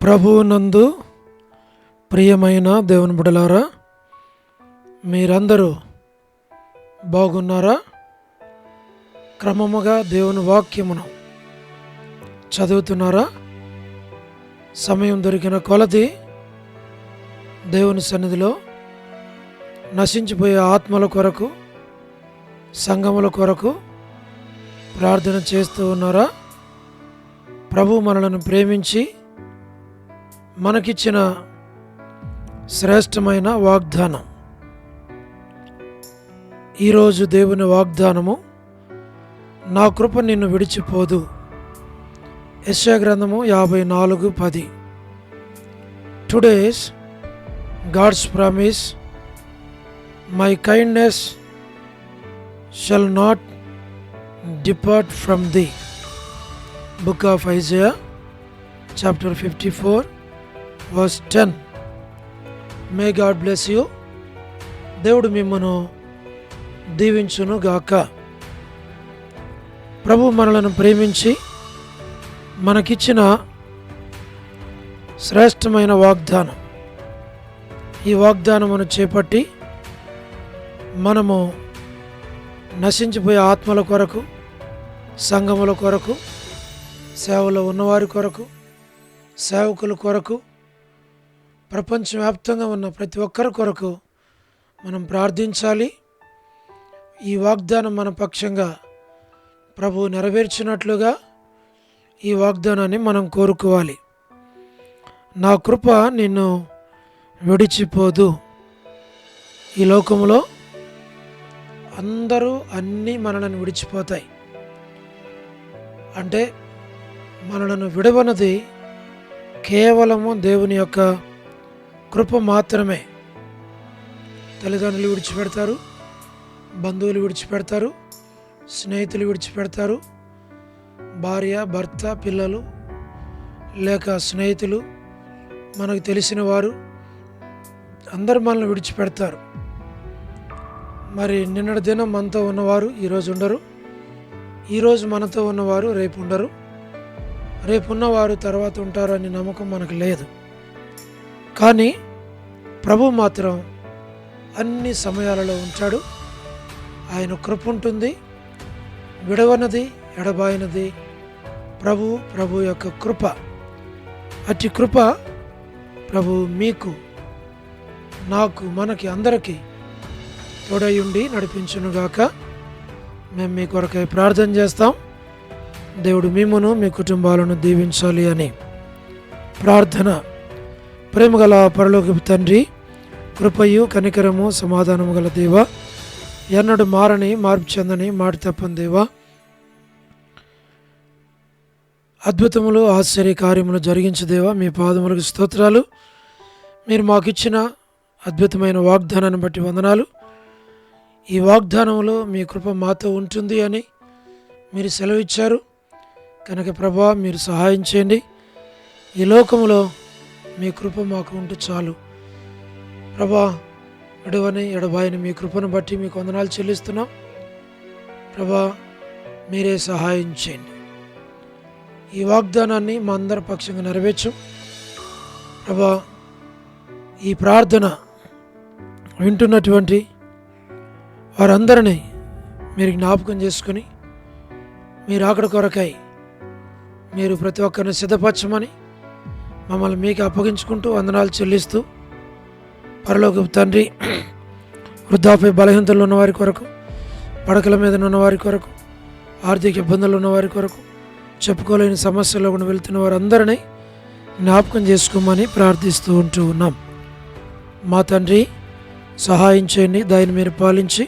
ప్రభువునందు ప్రియమైన దేవుని బిడ్డలారా, మీరందరూ బాగున్నారా? క్రమముగా దేవుని వాక్యమును చదువుతున్నారా? సమయం దొరికిన కొలది దేవుని సన్నిధిలో నశించిపోయే ఆత్మల కొరకు, సంఘముల కొరకు ప్రార్థన చేస్తూ ఉన్నారా? ప్రభు మనలను ప్రేమించి మనకిచ్చిన శ్రేష్టమైన వాగ్దానం. ఈరోజు దేవుని వాగ్దానము, నా కృప నిన్ను విడిచిపోదు. యెషయా గ్రంథము 54:10. Today's God's promise, my kindness shall not depart from thee. Book of Isaiah chapter 54 verse 10. May God bless you. దేవుడు మిమ్మను దీవించును గాక. ప్రభు మనలను ప్రేమించి మనకిచ్చిన శ్రేష్టమైన వాగ్దానం. ఈ వాగ్దానమును చేపట్టి మనము నశించిపోయే ఆత్మల కొరకు, సంఘముల కొరకు, సేవలో ఉన్నవారి కొరకు, సేవకుల కొరకు, ప్రపంచవ్యాప్తంగా ఉన్న ప్రతి ఒక్కరి కొరకు మనం ప్రార్థించాలి. ఈ వాగ్దానం మన పక్షంగా ప్రభు నెరవేర్చినట్లుగా ఈ వాగ్దానాన్ని మనం కోరుకోవాలి. నా కృప నిన్ను విడిచిపోదు. ఈ లోకంలో అందరూ అన్నీ మనలను విడిచిపోతాయి. అంటే మనలను విడవనది కేవలము దేవుని యొక్క కృప మాత్రమే. తల్లిదండ్రులు విడిచిపెడతారు, బంధువులు విడిచిపెడతారు, స్నేహితులు విడిచిపెడతారు, భార్య, భర్త, పిల్లలు, లేక స్నేహితులు, మనకు తెలిసిన వారు అందరూ మనల్ని విడిచిపెడతారు. మరి నిన్నటి దినం మనతో ఉన్నవారు ఈరోజు ఉండరు, ఈరోజు మనతో ఉన్నవారు రేపు ఉండరు, రేపు ఉన్నవారు తర్వాత ఉంటారు అనే నమ్మకం మనకు లేదు. కానీ ప్రభు మాత్రం అన్ని సమయాలలో ఉంటాడు. ఆయన కృప ఉంటుంది. విడవనది, ఎడబాయినది ప్రభు యొక్క కృప. అట్టి కృప ప్రభు మీకు, నాకు, మనకి, అందరికీ తోడయుండి నడిపించునుగాక. మేము మీ కొరకై ప్రార్థన చేస్తాం. దేవుడు మిమ్మును, మీ కుటుంబాలను దీవించాలి అని ప్రార్థన. ప్రేమగల పరలోకపు తండ్రి, కృపయు కనికరము సమాధానము గల దేవా, ఎన్నడు మారని, మార్పు చెందని, మాట తప్పని దేవా, అద్భుతములు, ఆశ్చర్య కార్యములు జరిగించు దేవా, మీ పాదములకు స్తోత్రాలు. మీరు మాకు ఇచ్చిన అద్భుతమైన వాగ్దానాన్ని బట్టి వందనాలు. ఈ వాగ్దానంలో మీ కృప మాతో ఉంటుంది అని మీరు సెలవిచ్చారు కనుక ప్రభా, మీరు సహాయం చేయండి. ఈ లోకములో మీ కృప మాకు ఉంటూ చాలు ప్రభా. విడవని, ఎడబాయని మీ కృపను బట్టి మీకు వందనాలు చెల్లిస్తున్నాం ప్రభా. మీరే సహాయం చేయండి. ఈ వాగ్దానాన్ని మా అందరి పక్షంగా నెరవేర్చు ప్రభా. ఈ ప్రార్థన వింటున్నటువంటి వారందరినీ మీరు జ్ఞాపకం చేసుకుని, మీరు అక్కడ కొరకై మీరు ప్రతి ఒక్కరిని సిద్ధపరచమని మమ్మల్ని మీకు అప్పగించుకుంటూ వందనాలు చెల్లిస్తూ, పరలోకపు తండ్రి, వృద్ధాప్య బలహీనతలు ఉన్నవారి కొరకు, పడకల మీద ఉన్నవారి కొరకు, ఆర్థిక ఇబ్బందులు ఉన్నవారి కొరకు, చెప్పుకోలేని సమస్యల్లో కూడా వెళ్తున్న వారందరినీ జ్ఞాపకం చేసుకోమని ప్రార్థిస్తూ ఉంటూ ఉన్నాం. మా తండ్రి, సహాయం చేయండి. దాన్ని మీరు పాలించి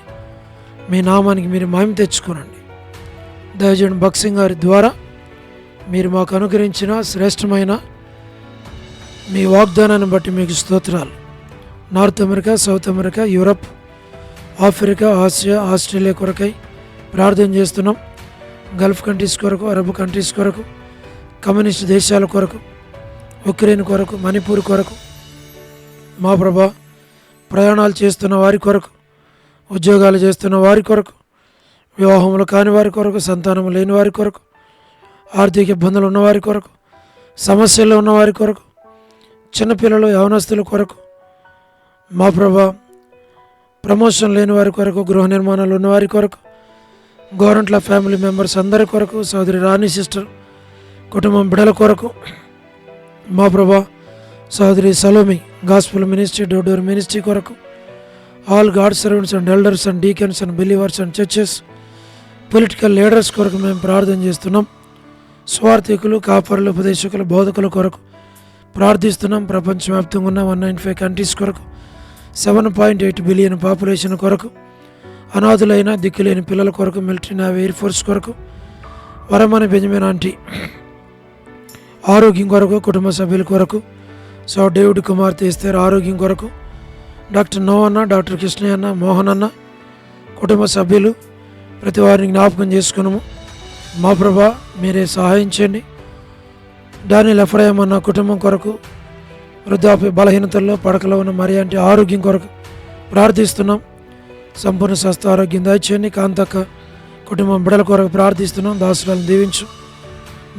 మీ నామానికి మీరు మహిమ తెచ్చుకోనండి. దైవజనుడు భక్సింగ్ గారి ద్వారా మీరు మాకు అనుగ్రహించిన శ్రేష్టమైన మీ వాగ్దానాన్ని బట్టి మీకు స్తోత్రాలు. North America, south America, Europe, Africa, Asia, Australia కొరకై ప్రార్థన చేస్తున్నాం. గల్ఫ్ కంట్రీస్ కొరకు, అరబ్ కంట్రీస్ కొరకు, కమ్యూనిస్ట్ దేశాల కొరకు, ఉక్రెయిన్ కొరకు, మణిపూర్ కొరకు, మా ప్రభా, ప్రయాణాలు చేస్తున్న వారి కొరకు, ఉద్యోగాలు చేస్తున్న వారి కొరకు, వివాహములు కాని వారి కొరకు, సంతానము లేని వారి కొరకు, ఆర్థిక ఇబ్బందులు ఉన్నవారి కొరకు, సమస్యల్లో ఉన్నవారి కొరకు, చిన్నపిల్లలు యవనస్తుల కొరకు మా ప్రభా, ప్రమోషన్ లేని వారి కొరకు, గృహ నిర్మాణాలు ఉన్నవారి కొరకు, గవర్నమెంట్ల ఫ్యామిలీ మెంబర్స్ అందరి కొరకు, సోదరి రాణి సిస్టర్ కుటుంబం బిడల కొరకు మా ప్రభా, సోదరి Salomi gospel ministry door ministry కొరకు, all God servants and elders and deacons and believers and churches, political leaders కొరకు మేము ప్రార్థన చేస్తున్నాం. స్వార్థికులు, కాపరులు, ఉపదేశకులు, బోధకుల కొరకు ప్రార్థిస్తున్నాం. ప్రపంచవ్యాప్తంగా ఉన్న 195 కంట్రీస్ కొరకు, 7.8 బిలియన్ పాపులేషన్ కొరకు, అనాథులైన దిక్కులేని పిల్లల కొరకు, మిలిటరీ, నేవీ, ఎయిర్ ఫోర్స్ కొరకు, వరమని బెంజమిన్ ఆంటీ ఆరోగ్యం కొరకు, కుటుంబ సభ్యుల కొరకు, సో డేవిడ్ కుమార్తె ఎస్తేర్ ఆరోగ్యం కొరకు, డాక్టర్ నోవన్న, డాక్టర్ కృష్ణయ్య అన్న, మోహన్ అన్న కుటుంబ సభ్యులు ప్రతి వారిని జ్ఞాపకం చేసుకున్నాము. మా ప్రభా, మీరే సహాయం చేయండి. డానియల్ ఎఫ్రాయిం అన్న కుటుంబం కొరకు, వృద్ధాప్య బలహీనతల్లో పడకలో ఉన్న మరి అంటే ఆరోగ్యం కొరకు ప్రార్థిస్తున్నాం. సంపూర్ణ స్వస్థ ఆరోగ్యం దయచేయండి. కాంతక్క కుటుంబం బిడల కొరకు ప్రార్థిస్తున్నాం. దాసులను దీవించు,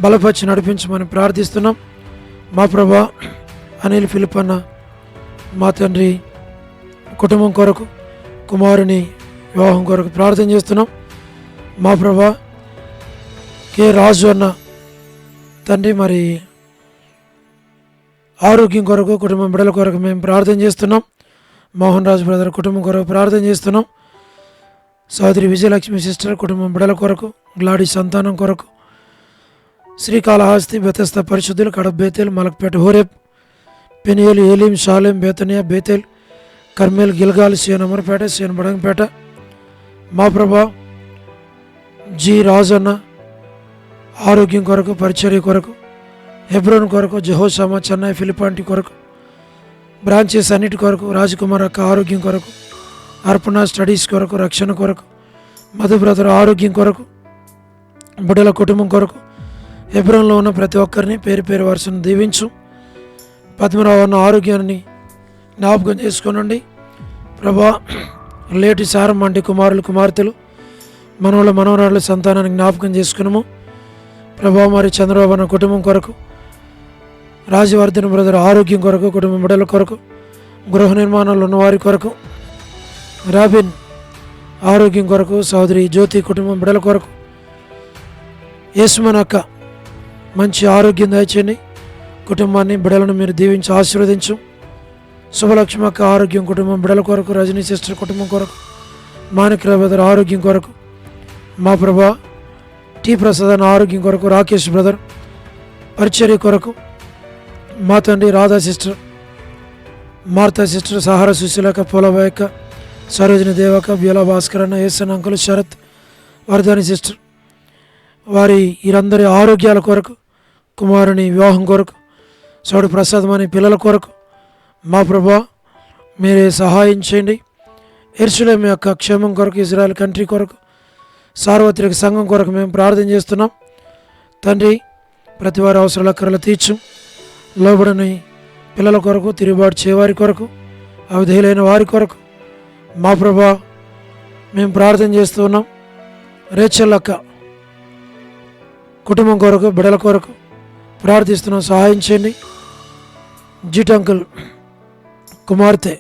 బలపరిచి నడిపించమని ప్రార్థిస్తున్నాం. మా ప్రభా, అనిల్ ఫిలిప్ అన్న మా తండ్రి కుటుంబం కొరకు, కుమారుని వివాహం కొరకు ప్రార్థన చేస్తున్నాం. మా ప్రభా, కె రాజు అన్న తండ్రి మరి ఆరోగ్యం కొరకు, కుటుంబం బిడల కొరకు మేము ప్రార్థన చేస్తున్నాం. మోహన్ రాజు బ్రదర్ కుటుంబం కొరకు ప్రార్థన చేస్తున్నాం. సోదరి విజయలక్ష్మి సిస్టర్ కుటుంబం బిడల కొరకు, గ్లాడీ సంతానం కొరకు, శ్రీకాళహస్తి, బెతస్త పరిశుద్ధులు, Kadapa, Bethel, Malakpet, Horeb, Peniel, Elim, Shalem, Bethania, Bethel, Carmel, Gilgal, Zion Amarpet, Zion Badangpet. మా ప్రభా, జి రాజన్న ఆరోగ్యం కొరకు, పరిచర్య కొరకు, హెబ్రోన్ కొరకు, జెహోషామా, చెన్నై, ఫిలిపాంటి కొరకు, బ్రాంచెస్ అన్నిటి కొరకు, రాజకుమార్ అక్క ఆరోగ్యం కొరకు, అర్పణ స్టడీస్ కొరకు, రక్షణ కొరకు, మధు బ్రదర్ ఆరోగ్యం కొరకు, బుడ్డల కుటుంబం కొరకు, హెబ్రోన్లో ఉన్న ప్రతి ఒక్కరిని పేరు పేరు వరుసను దీవించు. పద్మరావు అన్న ఆరోగ్యాన్ని జ్ఞాపకం చేసుకోనండి ప్రభా. లేటి సారం వంటి కుమారులు, కుమార్తెలు, మనవల మనవరాళ్ళ సంతానాన్ని జ్ఞాపకం చేసుకున్నాము ప్రభా. మరి చంద్రబాబు అన్న కుటుంబం కొరకు, రాజవర్ధన్ బ్రదర్ ఆరోగ్యం కొరకు, కుటుంబం బిడ్డల కొరకు, గృహ నిర్మాణాలు ఉన్నవారి కొరకు, రాబిన్ ఆరోగ్యం కొరకు, సోదరి జ్యోతి కుటుంబం బిడ్డల కొరకు, యేసుమన్ అక్క మంచి ఆరోగ్యం దయచేయండి. కుటుంబాన్ని బిడ్డలను మీరు దీవించి ఆశీర్వదించు. శుభలక్ష్మి అక్క ఆరోగ్యం కుటుంబం బిడ్డల కొరకు, రజనీ సిస్టర్ కుటుంబం కొరకు, మాణిక్రావు బ్రదర్ ఆరోగ్యం కొరకు, మా ప్రభా టి ప్రసాద్ అన్న ఆరోగ్యం కొరకు, రాకేష్ బ్రదర్ పరిచర్య కొరకు, మా తండ్రి రాధా సిస్టర్, మార్తా సిస్టర్, సహార సుశీలక, పోలబాయక్క, సరోజిని దేవక, బ్యూలా భాస్కర్ అన్న, ఏసన్ అంకుల్, శరత్, వర్ధని సిస్టర్, వారి వీరందరి ఆరోగ్యాల కొరకు, కుమారుని వివాహం కొరకు, సోడు ప్రసాదం అనే పిల్లల కొరకు మా ప్రభా మీరే సహాయం చేయండి. యెరూషలేము యొక్క క్షేమం కొరకు, ఇజ్రాయెల్ కంట్రీ కొరకు, సార్వత్రిక సంఘం కొరకు మేము ప్రార్థన చేస్తున్నాం. తండ్రి, ప్రతి వారి అవసరాల కర్రలు తీర్చు. లోబడని పిల్లల కొరకు, తిరుగుబాటు చేయవారి కొరకు, అవిధేయులైన వారి కొరకు మా ప్రభా మేము ప్రార్థన చేస్తూ ఉన్నాం. రేచల్లక్క కుటుంబం కొరకు, బిడల కొరకు ప్రార్థిస్తున్నాం. సహాయం చేయండి. జీట్ అంకుల్ కుమార్తె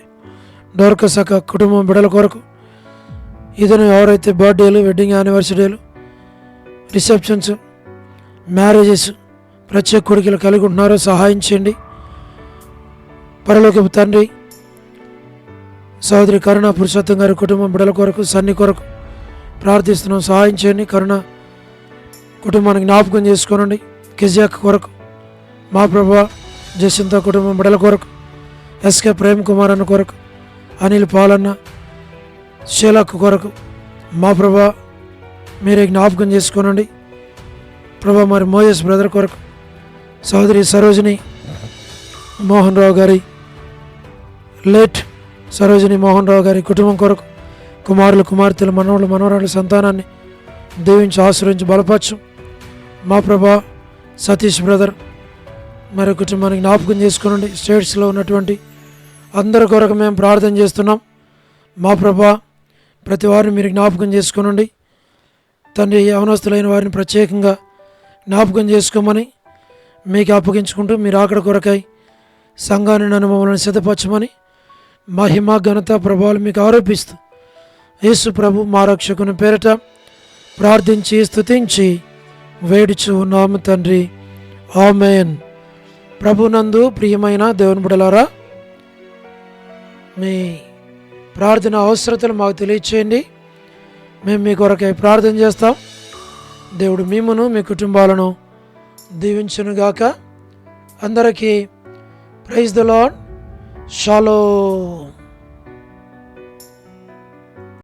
డోర్కస్ అక్క కుటుంబం బిడల కొరకు, ఇతను ఎవరైతే బర్త్డేలు, వెడ్డింగ్ యానివర్సరీలు, రిసెప్షన్స్, మ్యారేజెస్, ప్రత్యేక కోరికలు కలిగి ఉంటున్నారో సహాయం చేయండి. పరలోకపు తండ్రి, సోదరి కరుణ పురుషోత్తం గారి కుటుంబం బిడల కొరకు, సన్ని కొరకు ప్రార్థిస్తున్నాం. సహాయం చేయండి. కరుణ కుటుంబానికి జ్ఞాపకం చేసుకోనండి. కిజియాక్ కొరకు మా ప్రభా, జసింత కుటుంబం బిడల కొరకు, ఎస్కే ప్రేమ్ కుమార్ అన్న కొరకు, అనిల్ పాలన్న, షేలక్ కొరకు మా ప్రభా మీరే జ్ఞాపకం చేసుకోనండి ప్రభా. మరి మోయస్ బ్రదర్ కొరకు, సోదరి సరోజిని మోహన్ రావు గారి, లేట్ సరోజిని మోహన్ రావు గారి కుటుంబం కొరకు, కుమారులు, కుమార్తెలు, మనవళ్ళు, మనవరాళ్ళ సంతానాన్ని దీవించి ఆశ్రయించి బలపరచు. మా ప్రభా సతీష్ బ్రదర్ మరి కుటుంబానికి జ్ఞాపకం చేసుకోనండి. స్టేట్స్లో ఉన్నటువంటి అందరి కొరకు మేము ప్రార్థన చేస్తున్నాం. మా ప్రభా ప్రతి వారిని మీరు జ్ఞాపకం చేసుకోనండి తండ్రి. యవనస్తులైన వారిని ప్రత్యేకంగా జ్ఞాపకం చేసుకోమని మీకు అప్పగించుకుంటూ, మీరు అక్కడ కొరకై సంఘాన్ని నన్ను మమ్మల్ని సిద్ధపరచమని మహిమ ఘనత ప్రభావాలు మీకు ఆరోపిస్తూ యేసు ప్రభు మా రక్షకుని పేరట ప్రార్థించి స్తుతించి వేడుచు ఉన్నాము తండ్రి, ఆమేన్. ప్రభునందు ప్రియమైన దేవుని బిడ్డలారా, మీ ప్రార్థన అవసరతలు మాకు తెలియచేయండి. మేము మీ కొరకై ప్రార్థన చేస్తాం. దేవుడు మిమ్మును మీ కుటుంబాలను దీవించునుగాక. అందరికీ ప్రైజ్ ద లార్డ్. షాలోమ్.